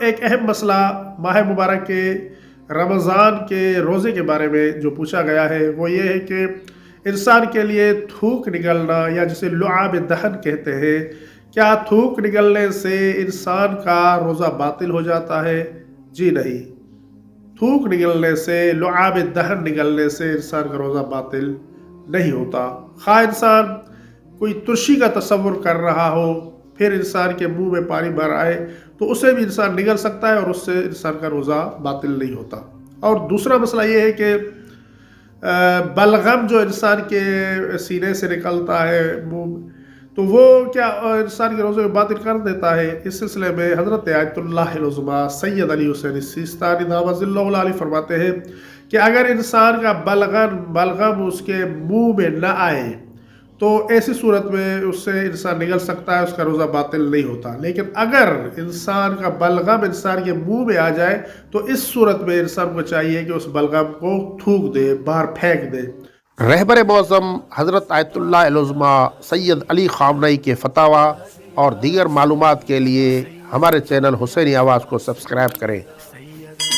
ایک اہم مسئلہ ماہ مبارک کے رمضان کے روزے کے بارے میں جو پوچھا گیا ہے وہ یہ ہے کہ انسان کے لیے تھوک نکلنا یا جسے لعاب دہن کہتے ہیں، کیا تھوک نکلنے سے انسان کا روزہ باطل ہو جاتا ہے؟ جی نہیں، تھوک نکلنے سے، لعاب دہن نکلنے سے انسان کا روزہ باطل نہیں ہوتا۔ خواہ انسان کوئی ترشی کا تصور کر رہا ہو، پھر انسان کے منہ میں پانی بھر آئے تو اسے بھی انسان نگل سکتا ہے اور اس سے انسان کا روزہ باطل نہیں ہوتا۔ اور دوسرا مسئلہ یہ ہے کہ بلغم جو انسان کے سینے سے نکلتا ہے منہ، تو وہ کیا انسان کے روزے کو باطل کر دیتا ہے؟ اس سلسلے میں حضرت آیت اللہ العظمیٰ سید علی حسین سیستانی دامت اللہ علیہ فرماتے ہیں کہ اگر انسان کا بلغم اس کے منہ میں نہ آئے تو ایسی صورت میں اس سے انسان نگل سکتا ہے، اس کا روزہ باطل نہیں ہوتا۔ لیکن اگر انسان کا بلغم انسان کے منہ میں آ جائے تو اس صورت میں انسان کو چاہیے کہ اس بلغم کو تھوک دے، باہر پھینک دے۔ رہبر معظم حضرت آیت اللہ العظمیٰ سید علی خامنئی کے فتاویٰ اور دیگر معلومات کے لیے ہمارے چینل حسینی آواز کو سبسکرائب کریں۔